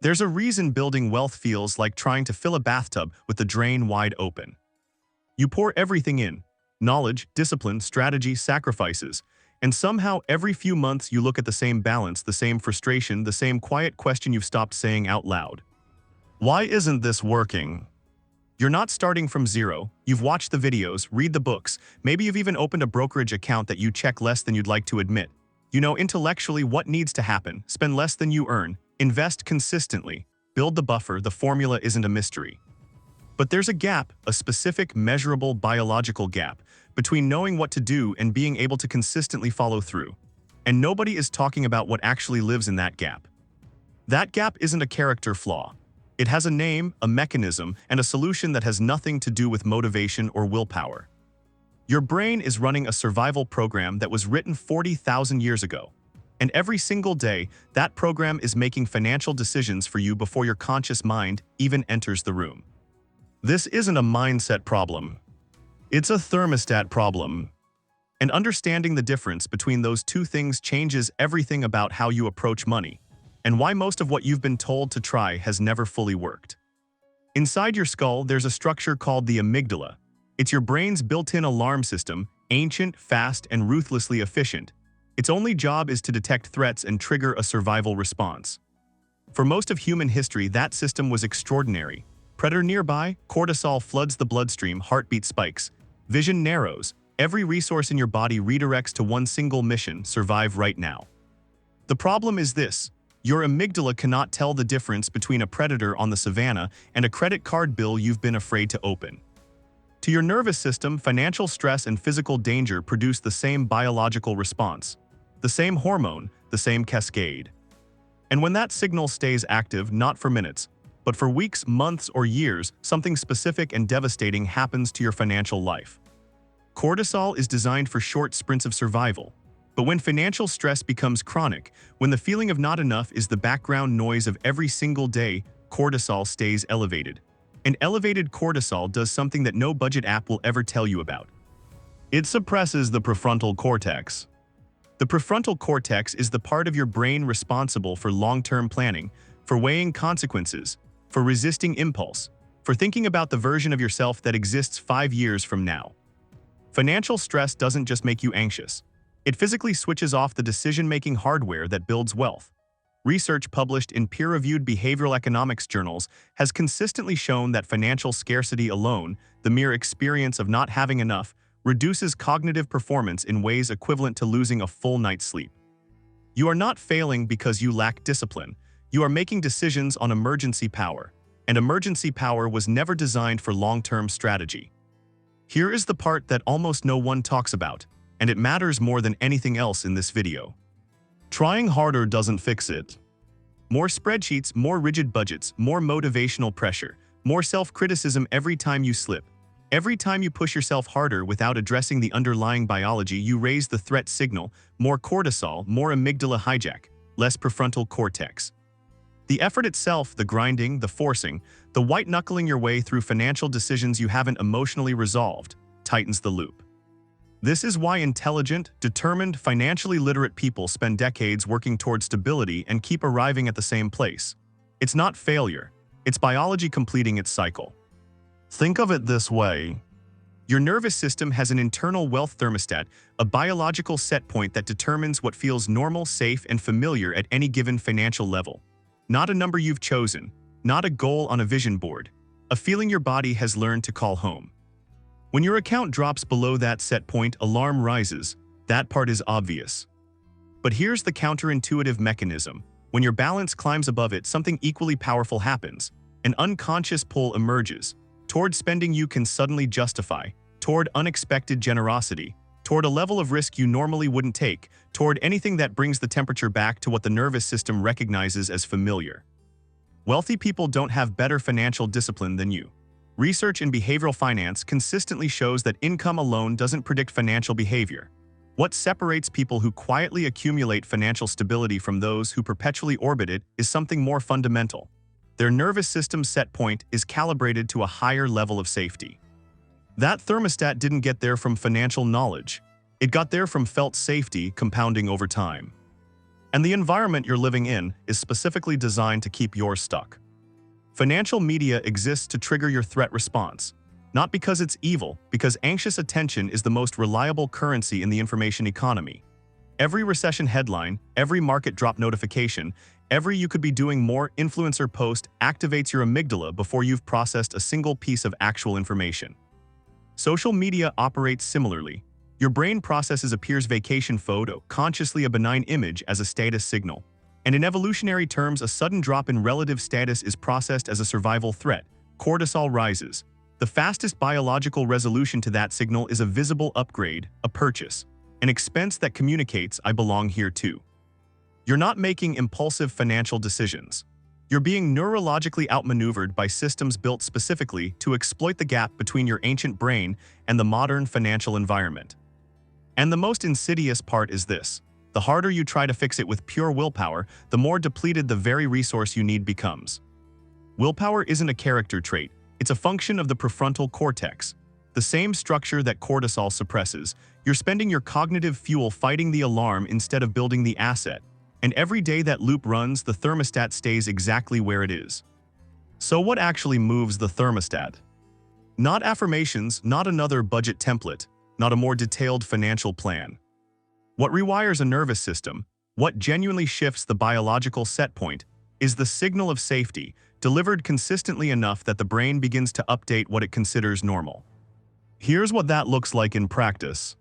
There's a reason building wealth feels like trying to fill a bathtub with the drain wide open. You pour everything in: knowledge, discipline, strategy, sacrifices. And somehow every few months you look at the same balance, the same frustration, the same quiet question you've stopped saying out loud. Why isn't this working? You're not starting from zero. You've watched the videos, read the books, maybe you've even opened a brokerage account that you check less than you'd like to admit. You know intellectually what needs to happen: spend less than you earn, invest consistently, build the buffer. The formula isn't a mystery. But there's a gap, a specific, measurable, biological gap, between knowing what to do and being able to consistently follow through. And nobody is talking about what actually lives in that gap. That gap isn't a character flaw. It has a name, a mechanism, and a solution that has nothing to do with motivation or willpower. Your brain is running a survival program that was written 40,000 years ago. And every single day, that program is making financial decisions for you before your conscious mind even enters the room. This isn't a mindset problem. It's a thermostat problem. And understanding the difference between those two things changes everything about how you approach money, and why most of what you've been told to try has never fully worked. Inside your skull, there's a structure called the amygdala. It's your brain's built-in alarm system, ancient, fast, and ruthlessly efficient. Its only job is to detect threats and trigger a survival response. For most of human history, that system was extraordinary. Predator nearby, cortisol floods the bloodstream, heartbeat spikes, vision narrows, every resource in your body redirects to one single mission: survive right now. The problem is this: your amygdala cannot tell the difference between a predator on the savannah and a credit card bill you've been afraid to open. To your nervous system, financial stress and physical danger produce the same biological response, the same hormone, the same cascade. And when that signal stays active, not for minutes, but for weeks, months, or years, something specific and devastating happens to your financial life. Cortisol is designed for short sprints of survival. But when financial stress becomes chronic, when the feeling of not enough is the background noise of every single day, cortisol stays elevated. And elevated cortisol does something that no budget app will ever tell you about. It suppresses the prefrontal cortex. The prefrontal cortex is the part of your brain responsible for long-term planning, for weighing consequences, for resisting impulse, for thinking about the version of yourself that exists 5 years from now. Financial stress doesn't just make you anxious. It physically switches off the decision-making hardware that builds wealth. Research published in peer-reviewed behavioral economics journals has consistently shown that financial scarcity alone, the mere experience of not having enough, reduces cognitive performance in ways equivalent to losing a full night's sleep. You are not failing because you lack discipline. You are making decisions on emergency power, and emergency power was never designed for long-term strategy. Here is the part that almost no one talks about, and it matters more than anything else in this video. Trying harder doesn't fix it. More spreadsheets, more rigid budgets, more motivational pressure, more self-criticism every time you slip. Every time you push yourself harder without addressing the underlying biology, you raise the threat signal: more cortisol, more amygdala hijack, less prefrontal cortex. The effort itself, the grinding, the forcing, the white-knuckling your way through financial decisions you haven't emotionally resolved, tightens the loop. This is why intelligent, determined, financially literate people spend decades working toward stability and keep arriving at the same place. It's not failure. It's biology completing its cycle. Think of it this way. Your nervous system has an internal wealth thermostat, a biological set point that determines what feels normal, safe, and familiar at any given financial level. Not a number you've chosen, not a goal on a vision board, a feeling your body has learned to call home. When your account drops below that set point, alarm rises. That part is obvious. But here's the counterintuitive mechanism. When your balance climbs above it, something equally powerful happens. An unconscious pull emerges toward spending you can suddenly justify, toward unexpected generosity, toward a level of risk you normally wouldn't take, toward anything that brings the temperature back to what the nervous system recognizes as familiar. Wealthy people don't have better financial discipline than you. Research in behavioral finance consistently shows that income alone doesn't predict financial behavior. What separates people who quietly accumulate financial stability from those who perpetually orbit it is something more fundamental. Their nervous system's set point is calibrated to a higher level of safety. That thermostat didn't get there from financial knowledge. It got there from felt safety compounding over time. And the environment you're living in is specifically designed to keep yours stuck. Financial media exists to trigger your threat response. Not because it's evil, because anxious attention is the most reliable currency in the information economy. Every recession headline, every market drop notification, every "you could be doing more" influencer post activates your amygdala before you've processed a single piece of actual information. Social media operates similarly. Your brain processes a peer's vacation photo, consciously a benign image, as a status signal. And in evolutionary terms, a sudden drop in relative status is processed as a survival threat. Cortisol rises. The fastest biological resolution to that signal is a visible upgrade, a purchase, an expense that communicates, "I belong here too." You're not making impulsive financial decisions. You're being neurologically outmaneuvered by systems built specifically to exploit the gap between your ancient brain and the modern financial environment. And the most insidious part is this: the harder you try to fix it with pure willpower, the more depleted the very resource you need becomes. Willpower isn't a character trait, it's a function of the prefrontal cortex. The same structure that cortisol suppresses. You're spending your cognitive fuel fighting the alarm instead of building the asset. And every day that loop runs, the thermostat stays exactly where it is. So what actually moves the thermostat? Not affirmations, not another budget template, not a more detailed financial plan. What rewires a nervous system, what genuinely shifts the biological set point, is the signal of safety, delivered consistently enough that the brain begins to update what it considers normal. Here's what that looks like in practice.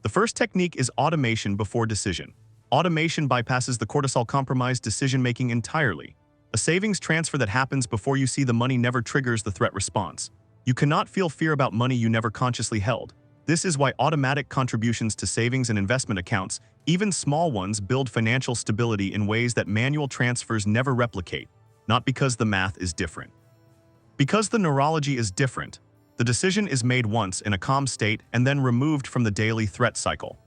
The first technique is automation before decision. Automation bypasses the cortisol-compromised decision-making entirely. A savings transfer that happens before you see the money never triggers the threat response. You cannot feel fear about money you never consciously held. This is why automatic contributions to savings and investment accounts, even small ones, build financial stability in ways that manual transfers never replicate. Not because the math is different. Because the neurology is different. The decision is made once in a calm state and then removed from the daily threat cycle.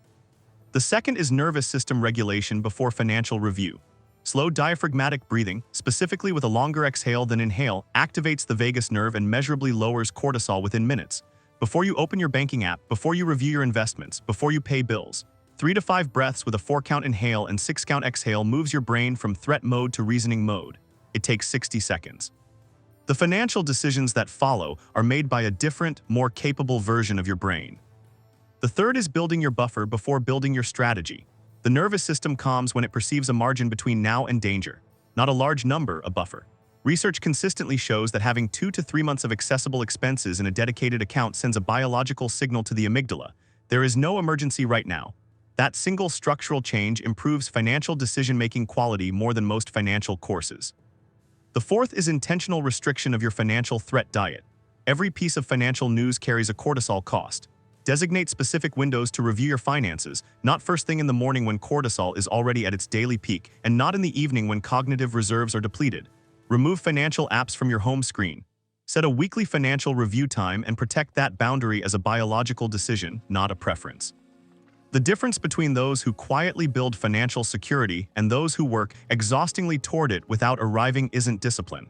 The second is nervous system regulation before financial review. Slow diaphragmatic breathing, specifically with a longer exhale than inhale, activates the vagus nerve and measurably lowers cortisol within minutes. Before you open your banking app, before you review your investments, before you pay bills, 3 to 5 breaths with a 4-count inhale and 6-count exhale moves your brain from threat mode to reasoning mode. It takes 60 seconds. The financial decisions that follow are made by a different, more capable version of your brain. The third is building your buffer before building your strategy. The nervous system calms when it perceives a margin between now and danger, not a large number, a buffer. Research consistently shows that having 2 to 3 months of accessible expenses in a dedicated account sends a biological signal to the amygdala. There is no emergency right now. That single structural change improves financial decision-making quality more than most financial courses. The fourth is intentional restriction of your financial threat diet. Every piece of financial news carries a cortisol cost. Designate specific windows to review your finances, not first thing in the morning when cortisol is already at its daily peak, and not in the evening when cognitive reserves are depleted. Remove financial apps from your home screen. Set a weekly financial review time and protect that boundary as a biological decision, not a preference. The difference between those who quietly build financial security and those who work exhaustingly toward it without arriving isn't discipline.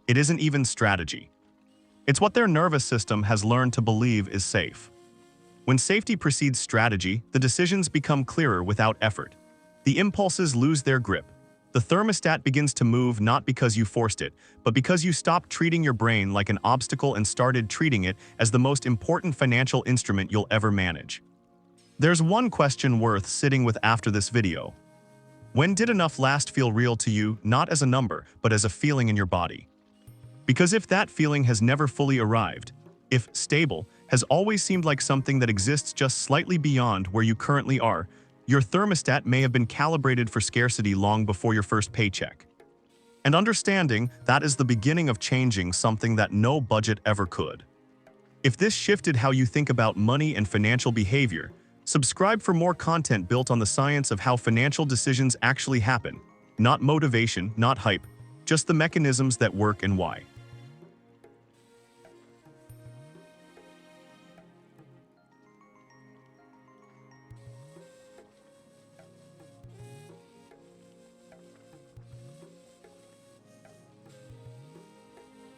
It isn't even strategy. It's what their nervous system has learned to believe is safe. When safety precedes strategy, the decisions become clearer without effort. The impulses lose their grip. The thermostat begins to move not because you forced it, but because you stopped treating your brain like an obstacle and started treating it as the most important financial instrument you'll ever manage. There's one question worth sitting with after this video. When did enough last feel real to you, not as a number, but as a feeling in your body? Because if that feeling has never fully arrived, if stable has always seemed like something that exists just slightly beyond where you currently are, your thermostat may have been calibrated for scarcity long before your first paycheck. And understanding that is the beginning of changing something that no budget ever could. If this shifted how you think about money and financial behavior, subscribe for more content built on the science of how financial decisions actually happen. Not motivation, not hype, just the mechanisms that work and why.